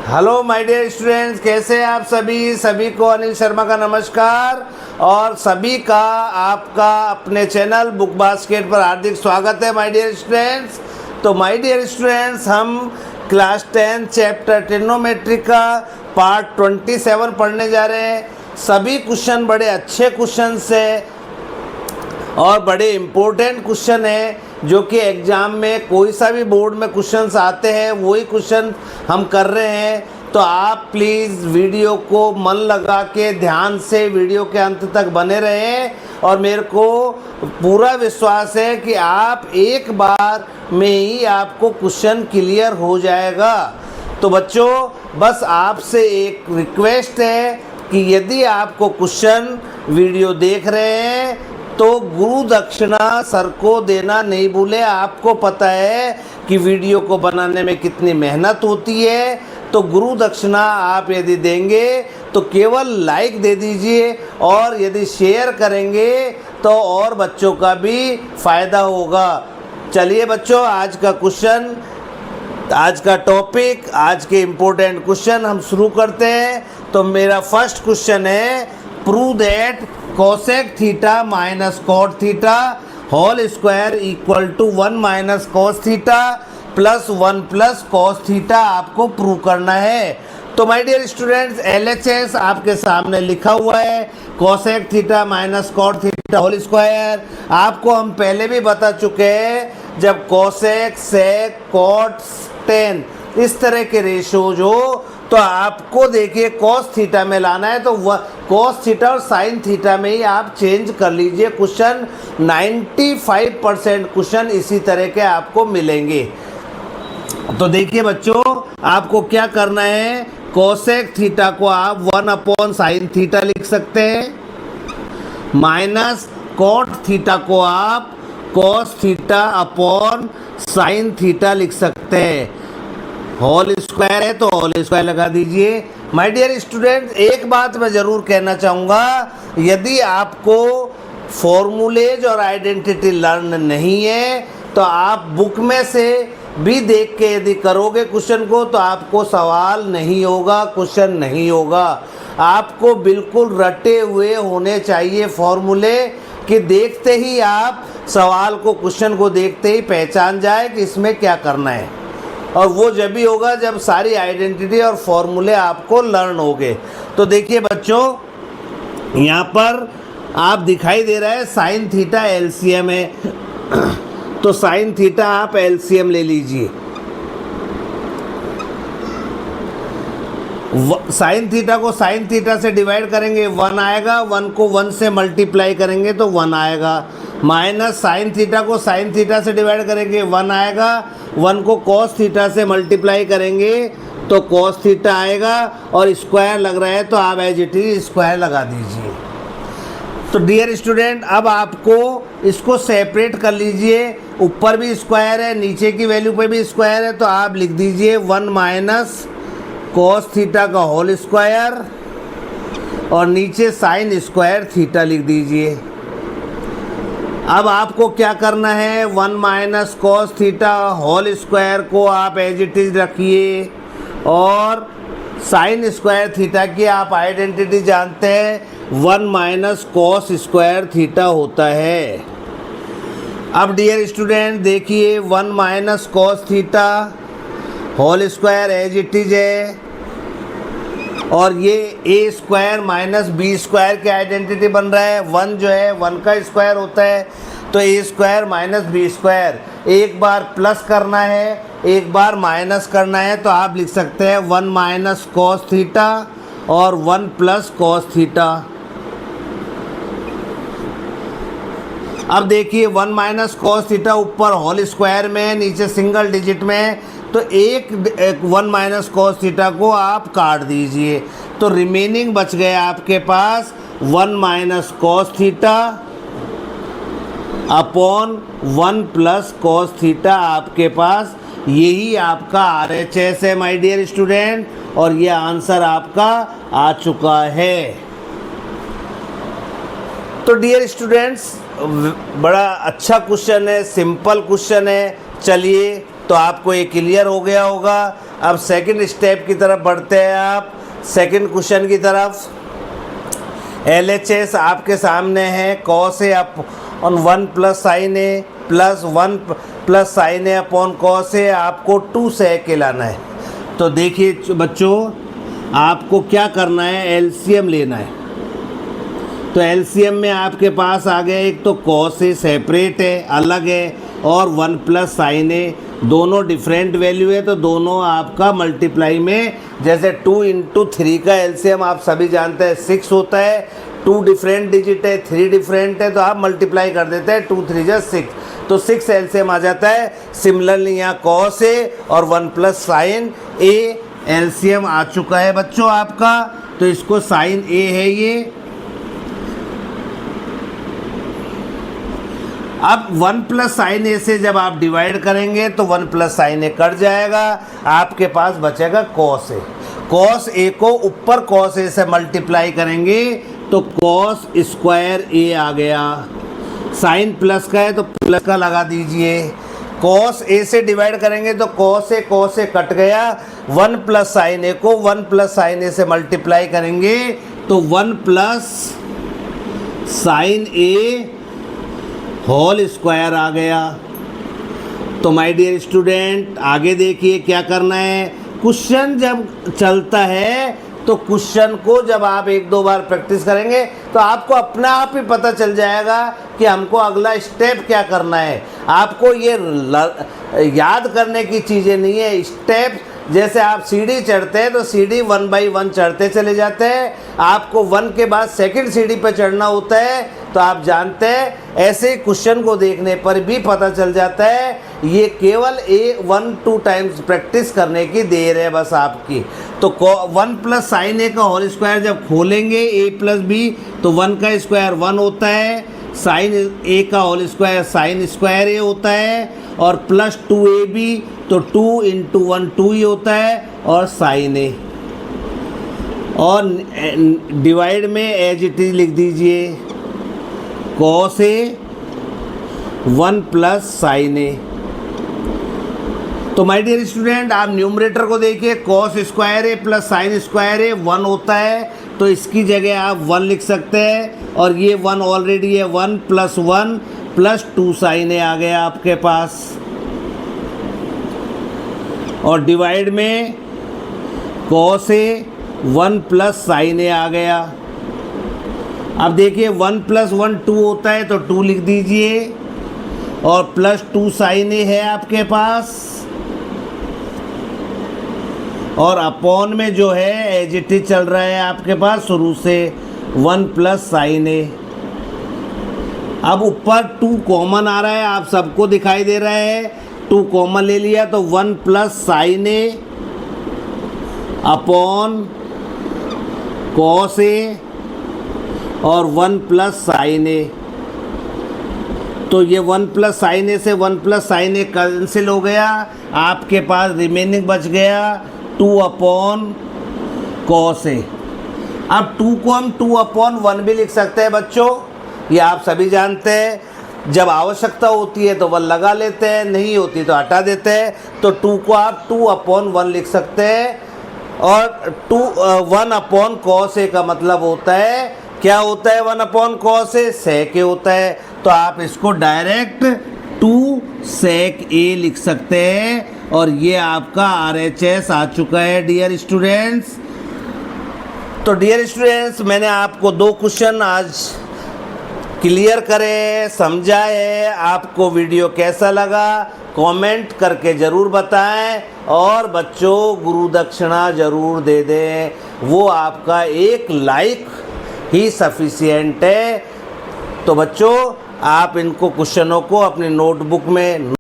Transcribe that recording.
Hello my dear students, कैसे हैं आप सभी को अनिल शर्मा का नमस्कार और सभी का आपका अपने चैनल बुक बास्केट पर हार्दिक स्वागत है माय डियर स्टूडेंट्स। तो माय डियर स्टूडेंट्स, हम क्लास 10 चैप्टर ट्रिग्नोमेट्री का पार्ट 27 पढ़ने जा रहे हैं। सभी क्वेश्चन बड़े अच्छे क्वेश्चन है और बड़े इम्पोर्टेंट क्वेश्चन है जो कि एग्ज़ाम में कोई सा भी बोर्ड में क्वेश्चंस आते हैं वही क्वेश्चन हम कर रहे हैं। तो आप प्लीज़ वीडियो को मन लगा के ध्यान से वीडियो के अंत तक बने रहें और मेरे को पूरा विश्वास है कि आप एक बार में ही आपको क्वेश्चन क्लियर हो जाएगा। तो बच्चों, बस आपसे एक रिक्वेस्ट है कि यदि आपको क्वेश्चन वीडियो देख रहे हैं तो गुरु दक्षिणा सर को देना नहीं भूलें। आपको पता है कि वीडियो को बनाने में कितनी मेहनत होती है, तो गुरु दक्षिणा आप यदि देंगे तो केवल लाइक दे दीजिए और यदि शेयर करेंगे तो और बच्चों का भी फ़ायदा होगा। चलिए बच्चों, आज का क्वेश्चन, आज का टॉपिक, आज के इम्पोर्टेंट क्वेश्चन हम शुरू करते हैं। तो मेरा फर्स्ट क्वेश्चन है, prove that cosec theta minus cot theta whole square equal to 1 minus cos theta plus 1 plus cos theta आपको प्रूव करना है। तो माय डियर स्टूडेंट्स, LHS आपके सामने लिखा हुआ है, cosec theta minus cot theta whole square. आपको हम पहले भी बता चुके हैं, जब कोसेक सेक कॉट टेन इस तरह के रेशोज हो तो आपको देखिए कॉस थीटा में लाना है, तो कॉस थीटा और साइन थीटा में ही आप चेंज कर लीजिए। क्वेश्चन 95% क्वेश्चन इसी तरह के आपको मिलेंगे। तो देखिए बच्चों, आपको क्या करना है, कोसेक थीटा को आप 1/sin थीटा लिख सकते हैं, माइनस कॉट थीटा को आप cos theta upon sine theta लिख सकते हैं। होल स्क्वायर है तो होल स्क्वायर लगा दीजिए। माय डियर स्टूडेंट, एक बात मैं ज़रूर कहना चाहूँगा, यदि आपको फॉर्मूलेज और आइडेंटिटी लर्न नहीं है तो आप बुक में से भी देख के यदि करोगे क्वेश्चन को तो आपको सवाल नहीं होगा, क्वेश्चन नहीं होगा। आपको बिल्कुल रटे हुए होने चाहिए फॉर्मूले कि देखते ही आप सवाल को, क्वेश्चन को देखते ही पहचान जाए कि इसमें क्या करना है। और वो जब भी होगा जब सारी आइडेंटिटी और फॉर्मूले आपको लर्न होंगे। तो देखिए बच्चों, यहाँ पर आप दिखाई दे रहा है साइन थीटा एलसीएम है तो साइन थीटा आप एलसीएम ले लीजिए। साइन थीटा को साइन थीटा से डिवाइड करेंगे 1 आएगा, 1 को 1 से मल्टीप्लाई करेंगे तो 1 आएगा, माइनस साइन थीटा को साइन थीटा से डिवाइड करेंगे 1 आएगा, 1 को कॉस थीटा से मल्टीप्लाई करेंगे तो कॉस थीटा आएगा और स्क्वायर लग रहा है तो आप एज इट इज स्क्वायर लगा दीजिए। तो डियर स्टूडेंट, अब आपको इसको सेपरेट कर लीजिए, ऊपर भी स्क्वायर है, नीचे की वैल्यू पे भी स्क्वायर है, तो आप लिख दीजिए 1 माइनस कॉस थीटा का होल स्क्वायर और नीचे साइन स्क्वायर थीटा लिख दीजिए। अब आपको क्या करना है, 1 minus cos theta whole square को आप एज इट इज रखिए और साइन स्क्वायर थीटा की आप आइडेंटिटी जानते हैं, 1 माइनस कॉस स्क्वायर थीटा होता है। अब डियर स्टूडेंट देखिए, 1 minus cos theta whole square as it is है और ये A square minus B square की आइडेंटिटी बन रहा है। 1 जो है 1 का स्क्वायर होता है तो ए स्क्वायर माइनस बी स्क्वायर, एक बार प्लस करना है एक बार माइनस करना है, तो आप लिख सकते हैं 1 माइनस कॉस थीटा और 1 प्लस कॉस थीटा। अब देखिए 1 माइनस कॉस थीटा ऊपर होल स्क्वायर में, नीचे सिंगल डिजिट में, तो एक 1 माइनस कॉस थीटा को आप काट दीजिए तो रिमेनिंग बच गया आपके पास 1 minus cos theta upon 1 plus cos theta. आपके पास यही आपका RHS है माय डियर स्टूडेंट और ये आंसर आपका आ चुका है। तो डियर स्टूडेंट्स, बड़ा अच्छा क्वेश्चन है, सिंपल क्वेश्चन है। चलिए, तो आपको ये क्लियर हो गया होगा। अब सेकंड स्टेप की तरफ बढ़ते हैं आप, सेकंड क्वेश्चन की तरफ। LHS आपके सामने है, cos A upon 1 plus sign A plus 1 plus sign A upon cos A, आपको 2 सेक के लाना है। तो देखिए बच्चों, आपको क्या करना है, LCM लेना है। तो LCM में आपके पास आ गया, एक तो कॉस ए सेपरेट है, अलग है, और 1 प्लस साइन ए दोनों डिफरेंट वैल्यू है, तो दोनों आपका मल्टीप्लाई में, जैसे 2 इंटू 3 का LCM आप सभी जानते हैं 6 होता है। 2 डिफरेंट डिजिट है, 3 डिफरेंट है, तो आप मल्टीप्लाई कर देते हैं, 2 3 जा 6, तो 6 LCM आ जाता है। सिमिलरली यहाँ कॉस ए और 1 प्लस साइन ए LCM आ चुका है बच्चों आपका, तो इसको साइन ए है ये। अब 1 प्लस साइन ए से जब आप डिवाइड करेंगे तो 1 प्लस साइन ए कट जाएगा, आपके पास बचेगा कॉस ए। कॉस ए को ऊपर कॉस ए से मल्टीप्लाई करेंगे तो कॉस स्क्वायर ए आ गया। साइन प्लस का है तो प्लस का लगा दीजिए। कॉस ए से डिवाइड करेंगे तो कॉस ए कट गया। 1 प्लस साइन ए को 1 प्लस साइन ए से मल्टीप्लाई करेंगे तो 1 प्लस साइन ए होल स्क्वायर आ गया। तो माय डियर स्टूडेंट, आगे देखिए क्या करना है। क्वेश्चन जब चलता है तो क्वेश्चन को जब आप 1-2 बार प्रैक्टिस करेंगे तो आपको अपना आप ही पता चल जाएगा कि हमको अगला स्टेप क्या करना है। आपको ये याद करने की चीज़ें नहीं है। स्टेप जैसे आप सीढ़ी चढ़ते हैं तो सीढ़ी 1 बाई 1 चढ़ते चले जाते हैं, आपको 1 के बाद सेकंड सीढ़ी पर चढ़ना होता है। तो आप जानते हैं ऐसे क्वेश्चन को देखने पर भी पता चल जाता है, ये केवल 1-2 टाइम्स प्रैक्टिस करने की देर है बस आपकी। तो 1 प्लस साइन ए का होल स्क्वायर जब खोलेंगे a प्लस बी तो 1 का स्क्वायर 1 होता है, साइन ए का होल स्क्वायर साइन स्क्वायर ए होता है, और प्लस 2ab तो 2 इंटू 1 2 ही होता है, और साइन ए। और डिवाइड में एज इट इज लिख दीजिए, कॉस ए 1 प्लस साइन ए। तो माय डियर स्टूडेंट, आप न्यूमरेटर को देखिए, कॉस स्क्वायर ए प्लस साइन स्क्वायर ए 1 होता है, तो इसकी जगह आप 1 लिख सकते हैं, और ये 1 ऑलरेडी है, 1 प्लस 1 प्लस 2 साइन ए आ गया आपके पास। और डिवाइड में कॉस ए 1 प्लस साइन ए आ गया। अब देखिए 1 प्लस 1 2 होता है, तो 2 लिख दीजिए, और प्लस 2 साइन ए है आपके पास, और अपॉन में जो है एज इट इज चल रहा है आपके पास शुरू से 1 प्लस साइन ए। अब ऊपर 2 कॉमन आ रहा है, आप सबको दिखाई दे रहा है, 2 कॉमन ले लिया तो 1 plus sign A upon cos A और 1 प्लस साइन ए। तो ये 1 प्लस साइन ए से 1 प्लस साइन ए कैंसिल हो गया, आपके पास रिमेनिंग बच गया 2 अपॉन कॉस ए। अब 2 को हम 2 अपॉन 1 भी लिख सकते हैं बच्चों, ये आप सभी जानते हैं। जब आवश्यकता होती है तो 1 लगा लेते हैं, नहीं होती तो हटा देते हैं। तो 2 को आप 2 अपॉन 1 लिख सकते हैं, और 1 अपॉन कॉस ए का मतलब होता है, क्या होता है 1 अपॉन कॉस ए, सेक ए होता है। तो आप इसको डायरेक्ट 2 सेक ए लिख सकते हैं, और ये आपका RHS आ चुका है डियर स्टूडेंट्स। तो डियर स्टूडेंट्स, मैंने आपको 2 क्वेश्चन आज क्लियर करे, समझाए। आपको वीडियो कैसा लगा कमेंट करके ज़रूर बताएं, और बच्चों गुरु दक्षिणा ज़रूर दे दें, वो आपका एक लाइक ही सफिशिएंट है। तो बच्चों आप इनको क्वेश्चनों को अपनी नोटबुक में